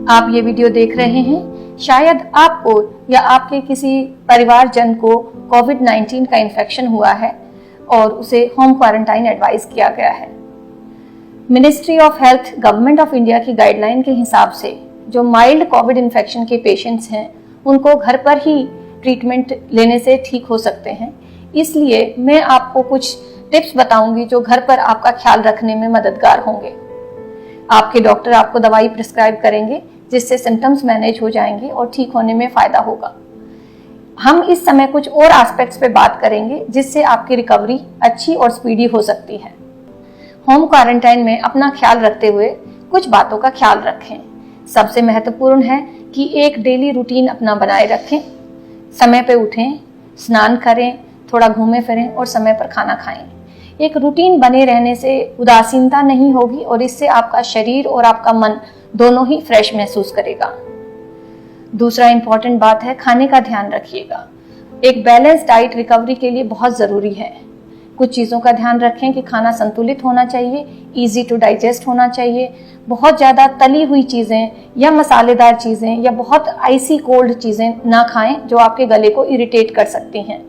आप ये वीडियो देख रहे हैं, शायद आपको या आपके किसी परिवारजन को कोविड-19 का इन्फेक्शन हुआ है और उसे होम क्वारंटाइन एडवाइस किया गया है। Ministry of health government of India की गाइडलाइन के हिसाब से जो माइल्ड कोविड इन्फेक्शन के पेशेंट्स हैं उनको घर पर ही ट्रीटमेंट लेने से ठीक हो सकते हैं। इसलिए मैं आपको कुछ टिप्स बताऊंगी जो घर पर आपका ख्याल रखने में मददगार होंगे। आपके डॉक्टर आपको दवाई प्रिस्क्राइब करेंगे जिससे सिम्टम्स मैनेज हो जाएंगे और ठीक होने में फायदा होगा। हम इस समय कुछ और एस्पेक्ट्स पे बात करेंगे जिससे आपकी रिकवरी अच्छी और स्पीडी हो सकती है। होम क्वारंटाइन में अपना ख्याल रखते हुए कुछ बातों का ख्याल रखें। सबसे महत्वपूर्ण है कि एक डेली रूटीन अपना बनाए रखें। समय पे उठें, स्नान करें, थोड़ा घूमें फिरें और समय पर खाना खाएं। एक रूटीन बने रहने से उदासीनता नहीं होगी और इससे आपका शरीर और आपका मन दोनों ही फ्रेश महसूस करेगा। दूसरा इंपॉर्टेंट बात है, खाने का ध्यान रखिएगा। एक बैलेंस डाइट रिकवरी के लिए बहुत ज़रूरी है। कुछ चीज़ों का ध्यान रखें कि खाना संतुलित होना चाहिए, इजी टू डाइजेस्ट होना चाहिए। बहुत ज़्यादा तली हुई चीज़ें या मसालेदार चीज़ें या बहुत आइसी कोल्ड चीज़ें ना खाएं जो आपके गले को इरिटेट कर सकती हैं।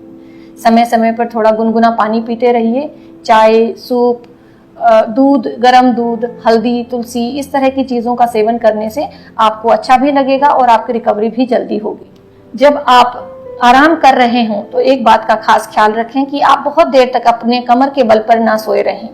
समय समय पर थोड़ा गुनगुना पानी पीते रहिए। चाय, सूप, दूध, गर्म दूध, हल्दी, तुलसी, इस तरह की चीज़ों का सेवन करने से आपको अच्छा भी लगेगा और आपकी रिकवरी भी जल्दी होगी। जब आप आराम कर रहे हों तो एक बात का खास ख्याल रखें कि आप बहुत देर तक अपने कमर के बल पर ना सोए रहें।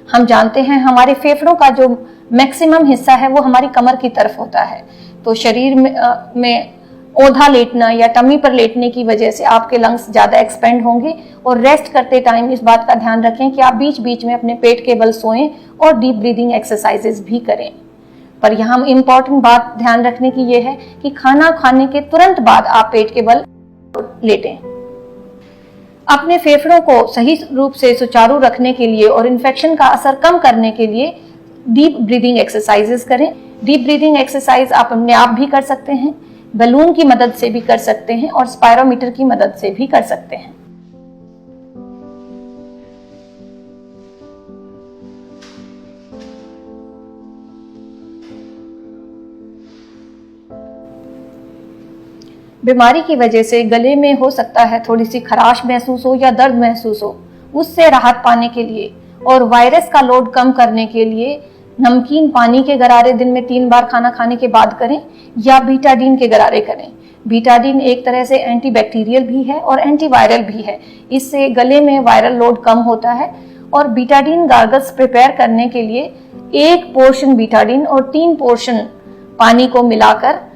हम जानते हैं हमारे फेफड़ों का जो मैक्सिमम हिस्सा है वो हमारी कमर की तरफ होता है, तो शरीर में औंधा लेटना या टमी पर लेटने की वजह से आपके लंग्स ज़्यादा एक्सपेंड होंगे। और रेस्ट करते टाइम इस बात का ध्यान रखें कि आप बीच बीच में अपने पेट के बल सोएं और डीप ब्रीदिंग एक्सरसाइजेस भी करें। पर यहाँ इम्पॉर्टेंट बात ध्यान रखने की ये है कि खाना खाने के तुरंत बाद आप पेट के बल लेटें। अपने फेफड़ों को सही रूप से सुचारू रखने के लिए और इन्फेक्शन का असर कम करने के लिए डीप ब्रीदिंग एक्सरसाइजेस करें। डीप ब्रीदिंग एक्सरसाइज आप अपने आप भी कर सकते हैं, बलून की मदद से भी कर सकते हैं और स्पायरोमीटर की मदद से भी कर सकते हैं। बीमारी की वजह से गले में हो सकता है थोड़ी सी खराश महसूस हो या दर्द महसूस हो, उससे राहत पाने के लिए और वायरस का लोड कम करने के लिए नमकीन पानी के गरारे दिन में 3 बार खाना खाने के बाद करें या बीटाडीन के गरारे करें। बीटाडीन एक तरह से एंटीबैक्टीरियल भी है और एंटीवायरल भी है। इससे गले में वायरल लोड कम होता है। और बीटाडीन गार्गल्स प्रिपेयर करने के लिए 1 पोर्शन बीटाडीन और 3 पोर्शन पानी को मिलाकर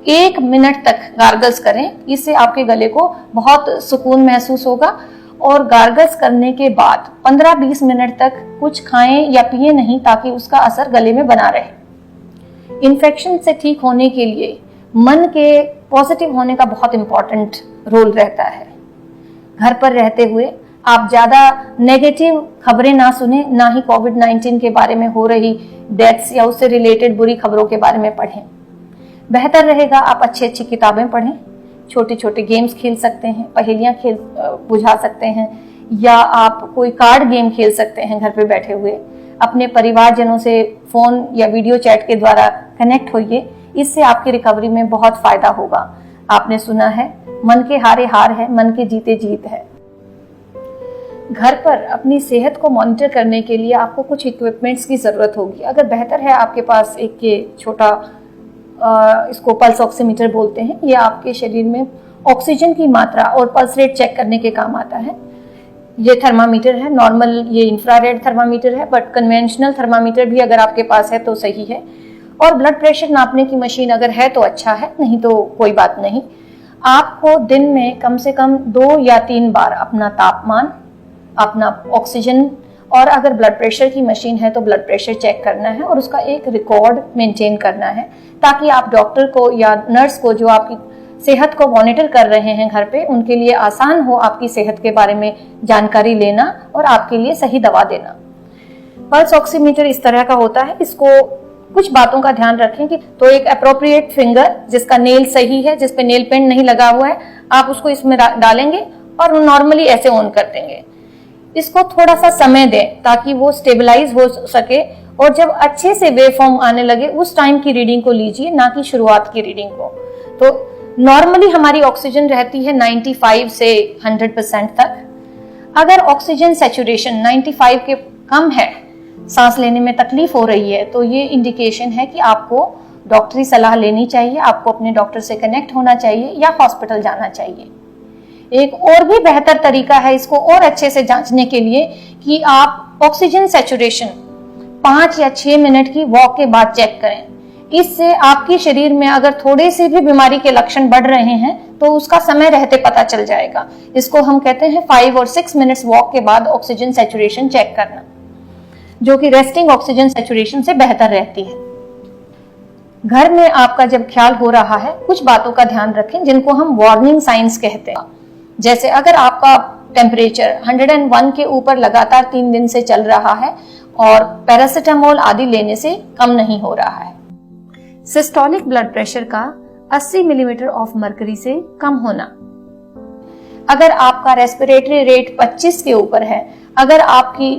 1 मिनट तक गार्गल्स करें। इससे आपके गले को बहुत सुकून महसूस होगा। और गार्गल्स करने के बाद 15-20 मिनट तक कुछ खाएं या पिए नहीं ताकि उसका असर गले में बना रहे। इन्फेक्शन से ठीक होने के लिए मन के पॉजिटिव होने का बहुत इंपॉर्टेंट रोल रहता है। घर पर रहते हुए आप ज़्यादा नेगेटिव खबरें ना सुने, ना ही कोविड-19 के बारे में हो रही डेथ्स या उससे रिलेटेड बुरी खबरों के बारे में पढ़ें। बेहतर रहेगा आप अच्छी किताबें पढ़ें, छोटे छोटे गेम्स खेल सकते हैं, पहेलियां बुझा सकते हैं या आप कोई कार्ड गेम खेल सकते हैं घर पे बैठे हुए। अपने परिवारजनों से फ़ोन या वीडियो चैट के द्वारा कनेक्ट होइए, इससे आपकी रिकवरी में बहुत फ़ायदा होगा। आपने सुना है, मन के हारे हार है, मन के जीते जीत है। घर पर अपनी सेहत को मॉनिटर करने के लिए आपको कुछ इक्विपमेंट्स की ज़रूरत होगी। अगर बेहतर है आपके पास एक ये छोटा इसको पल्स ऑक्सीमीटर बोलते हैं, ये आपके शरीर में ऑक्सीजन की मात्रा और पल्स रेट चेक करने के काम आता है। ये थर्मामीटर है, नॉर्मल ये इंफ्रारेड थर्मामीटर है, बट कन्वेंशनल थर्मामीटर भी अगर आपके पास है तो सही है। और ब्लड प्रेशर नापने की मशीन अगर है तो अच्छा है, नहीं तो कोई बात नहीं। आपको दिन में कम से कम 2 या 3 बार अपना तापमान, अपना ऑक्सीजन और अगर ब्लड प्रेशर की मशीन है तो ब्लड प्रेशर चेक करना है और उसका एक रिकॉर्ड मेंटेन करना है, ताकि आप डॉक्टर को या नर्स को जो आपकी सेहत को मॉनिटर कर रहे हैं घर पे, उनके लिए आसान हो आपकी सेहत के बारे में जानकारी लेना और आपके लिए सही दवा देना। पल्स ऑक्सीमीटर इस तरह का होता है। इसको कुछ बातों का ध्यान रखें कि तो एक अप्रोप्रिएट फिंगर जिसका नेल सही है, जिस पे नेल पेंट नहीं लगा हुआ है, आप उसको इसमें डालेंगे और नॉर्मली ऐसे ऑन कर देंगे। इसको थोड़ा सा समय दें ताकि वो स्टेबलाइज हो सके, और जब अच्छे से वेव फॉर्म आने लगे उस टाइम की रीडिंग को लीजिए, ना कि शुरुआत की रीडिंग को। तो नॉर्मली हमारी ऑक्सीजन रहती है 95 से 100% तक। अगर ऑक्सीजन सैचुरेशन 95 के कम है, सांस लेने में तकलीफ हो रही है, तो ये इंडिकेशन है कि आपको डॉक्टरी सलाह लेनी चाहिए, आपको अपने डॉक्टर से कनेक्ट होना चाहिए या हॉस्पिटल जाना चाहिए। एक और भी बेहतर तरीका है इसको और अच्छे से जांचने के लिए कि आप ऑक्सीजन सैचुरेशन 5 या 6 मिनट की वॉक के बाद चेक करें। इससे आपके शरीर में अगर थोड़े से भी बीमारी के लक्षण बढ़ रहे हैं तो उसका समय रहते पता चल जाएगा। इसको हम कहते हैं 5 और 6 मिनट्स वॉक के बाद ऑक्सीजन सैचुरेशन चेक करना, जो कि रेस्टिंग ऑक्सीजन सैचुरेशन से बेहतर रहती है। घर में आपका जब ख्याल हो रहा है, कुछ बातों का ध्यान रखें जिनको हम वार्निंग साइंस कहते हैं। जैसे अगर आपका टेम्परेचर 101 के ऊपर लगातार 3 दिन से चल रहा है और पैरासिटामोल आदि लेने से कम नहीं हो रहा है। सिस्टोलिक ब्लड प्रेशर का 80 मिलीमीटर ऑफ मर्करी से कम होना। अगर आपका रेस्पिरेटरी रेट 25 के ऊपर है, अगर आपकी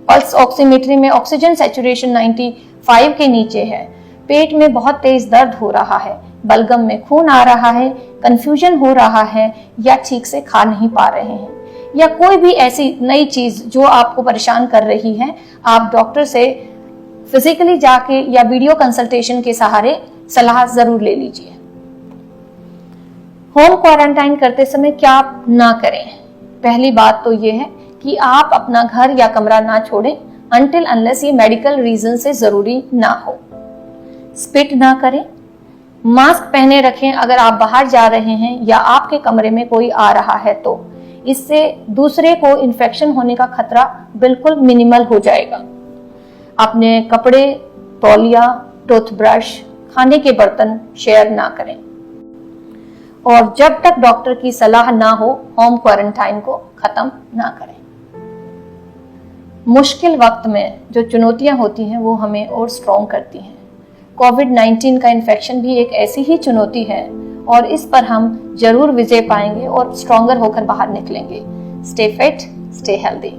पल्स ऑक्सीमीटरी में ऑक्सीजन सैचुरेशन 95 के नीचे है, पेट में बहुत तेज दर्द हो रहा है, बलगम में खून आ रहा है, कंफ्यूजन हो रहा है, या ठीक से खा नहीं पा रहे हैं, या कोई भी ऐसी नई चीज जो आपको परेशान कर रही है, आप डॉक्टर से फिजिकली जाके या वीडियो कंसल्टेशन के सहारे सलाह जरूर ले लीजिए। होम क्वारंटाइन करते समय क्या आप ना करें? पहली बात तो ये है कि आप अपना घर या कमरा ना छोड़ें अनटिल अनलेस ये मेडिकल रीजन से जरूरी ना हो। स्पिट ना करें, मास्क पहने रखें अगर आप बाहर जा रहे हैं या आपके कमरे में कोई आ रहा है तो। इससे दूसरे को इन्फेक्शन होने का खतरा बिल्कुल मिनिमल हो जाएगा। अपने कपड़े, तौलिया, टूथब्रश, खाने के बर्तन शेयर ना करें, और जब तक डॉक्टर की सलाह ना हो होम क्वारंटाइन को खत्म ना करें। मुश्किल वक्त में जो चुनौतियां होती हैं वो हमें और स्ट्रॉन्ग करती हैं। कोविड-19 का इन्फेक्शन भी एक ऐसी ही चुनौती है और इस पर हम जरूर विजय पाएंगे और स्ट्रॉन्गर होकर बाहर निकलेंगे। Stay fit, stay healthy.